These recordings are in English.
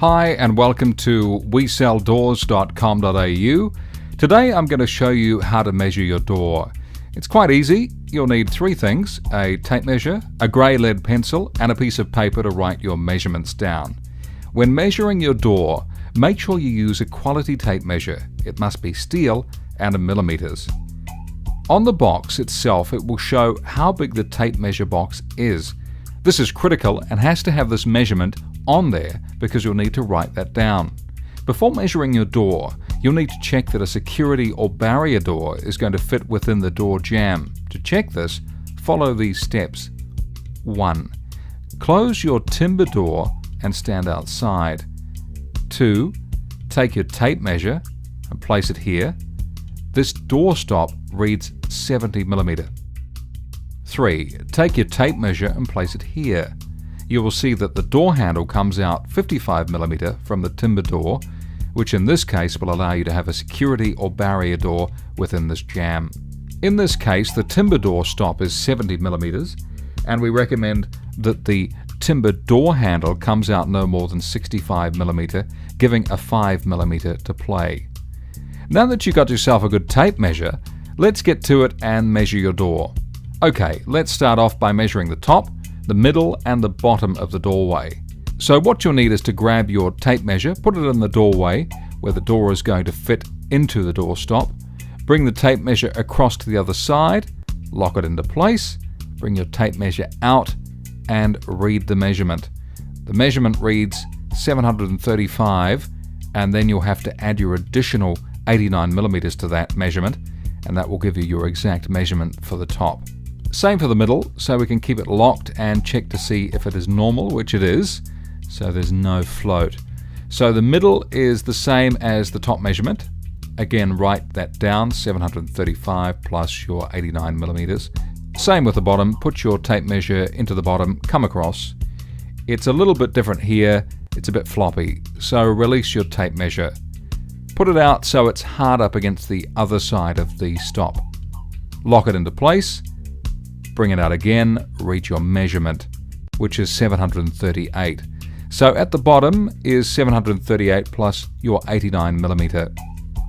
Hi and welcome to WeSellDoors.com.au. Today I'm going to show you how to measure your door. It's quite easy. You'll need three things: a tape measure, a grey lead pencil, and a piece of paper to write your measurements down. When measuring your door, make sure you use a quality tape measure. It must be steel and in millimeters. On the box itself, it will show how big the tape measure box is. This is critical and has to have this measurement on there because you'll need to write that down. Before measuring your door, you'll need to check that a security or barrier door is going to fit within the door jamb. To check this, follow these steps. 1. Close your timber door and stand outside. 2. Take your tape measure and place it here. This door stop reads 70 millimeter. 3. Take your tape measure and place it here. You will see that the door handle comes out 55 millimeter from the timber door, which in this case will allow you to have a security or barrier door within this jamb. In this case, the timber door stop is 70 millimeters, and we recommend that the timber door handle comes out no more than 65 millimeter, giving a 5 millimeter to play. Now that you've got yourself a good tape measure, let's get to it and measure your door. Okay, let's start off by measuring the top, the middle and the bottom of the doorway. So what you'll need is to grab your tape measure, put it in the doorway where the door is going to fit into the door stop, bring the tape measure across to the other side, lock it into place, bring your tape measure out and read the measurement. The measurement reads 735, and then you'll have to add your additional 89 millimeters to that measurement, and that will give you your exact measurement for the top. Same for the middle, so we can keep it locked and check to see if it is normal, which it is, so there's no float. So the middle is the same as the top measurement. Again, write that down, 735 plus your 89 millimeters. Same with the bottom, put your tape measure into the bottom, come across. It's a little bit different here, it's a bit floppy, so release your tape measure. Put it out so it's hard up against the other side of the stop. Lock it into place. Bring it out again, read your measurement, which is 738. So at the bottom is 738 plus your 89 millimeter.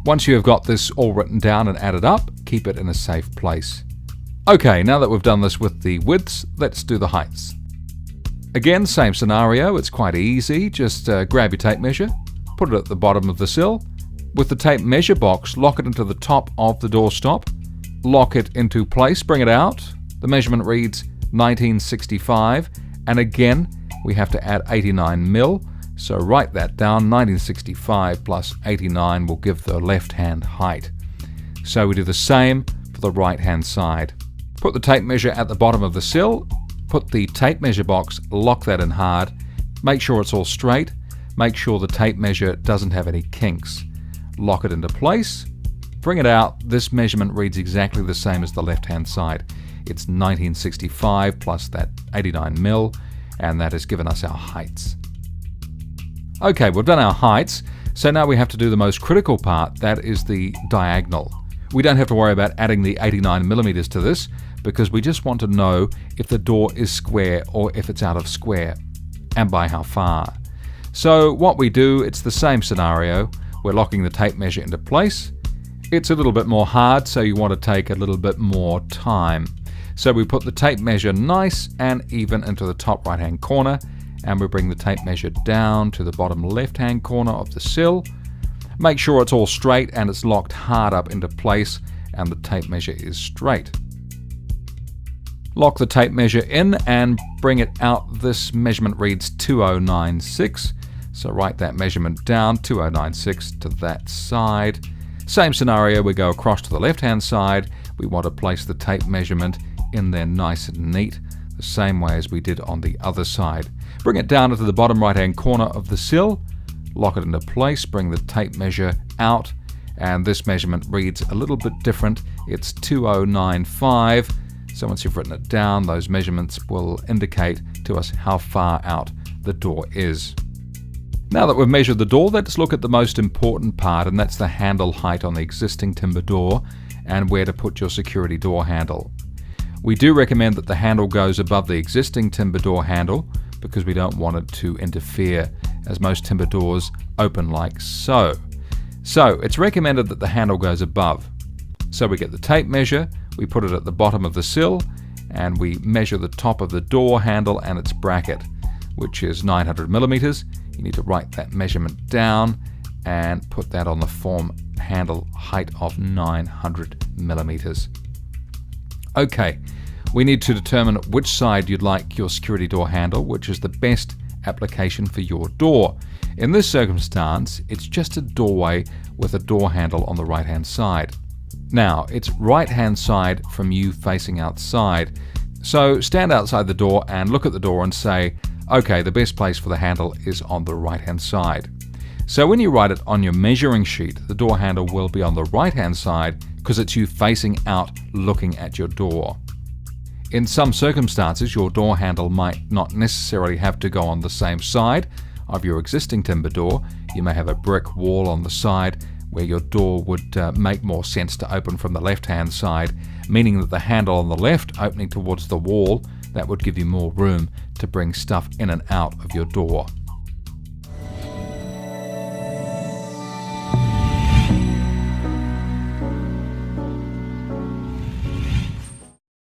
Once you have got this all written down and added up, keep it in a safe place. Okay, now that we've done this with the widths, let's do the heights. Again, same scenario, it's quite easy. Just grab your tape measure, put it at the bottom of the sill. With the tape measure box, lock it into the top of the door stop. Lock it into place, bring it out. The measurement reads 1965, and again we have to add 89 mil, so write that down. 1965 plus 89 will give the left hand height. So we do the same for the right hand side. Put the tape measure at the bottom of the sill, put the tape measure box, lock that in hard, make sure it's all straight, make sure the tape measure doesn't have any kinks. Lock it into place, bring it out. This measurement reads exactly the same as the left hand side. It's 1965 plus that 89 mil, and that has given us our heights. Okay, we've done our heights, so now we have to do the most critical part, that is the diagonal. We don't have to worry about adding the 89 millimeters to this because we just want to know if the door is square or if it's out of square, and by how far. So what we do, it's the same scenario. We're locking the tape measure into place. It's a little bit more hard, so you want to take a little bit more time. So we put the tape measure nice and even into the top right hand corner, and we bring the tape measure down to the bottom left hand corner of the sill. Make sure it's all straight and it's locked hard up into place and the tape measure is straight. Lock the tape measure in and bring it out. This measurement reads 2096, so write that measurement down, 2096 to that side. Same scenario, we go across to the left hand side. We want to place the tape measurement in there nice and neat, the same way as we did on the other side. Bring it down into the bottom right hand corner of the sill, lock it into place, bring the tape measure out, and this measurement reads a little bit different. It's 2095, so once you've written it down, those measurements will indicate to us how far out the door is. Now that we've measured the door, let's look at the most important part, and that's the handle height on the existing timber door and where to put your security door handle. We do recommend that the handle goes above the existing timber door handle because we don't want it to interfere as most timber doors open like so. So it's recommended that the handle goes above. So we get the tape measure, we put it at the bottom of the sill, and we measure the top of the door handle and its bracket, which is 900 millimeters. You need to write that measurement down and put that on the form handle height of 900 millimeters. Okay, we need to determine which side you'd like your security door handle, which is the best application for your door. In this circumstance, it's just a doorway with a door handle on the right hand side. Now, it's right hand side from you facing outside. So stand outside the door and look at the door and say, okay, the best place for the handle is on the right hand side. So when you write it on your measuring sheet, the door handle will be on the right hand side because it's you facing out looking at your door. In some circumstances, your door handle might not necessarily have to go on the same side of your existing timber door. You may have a brick wall on the side where your door would make more sense to open from the left-hand side, meaning that the handle on the left opening towards the wall, that would give you more room to bring stuff in and out of your door.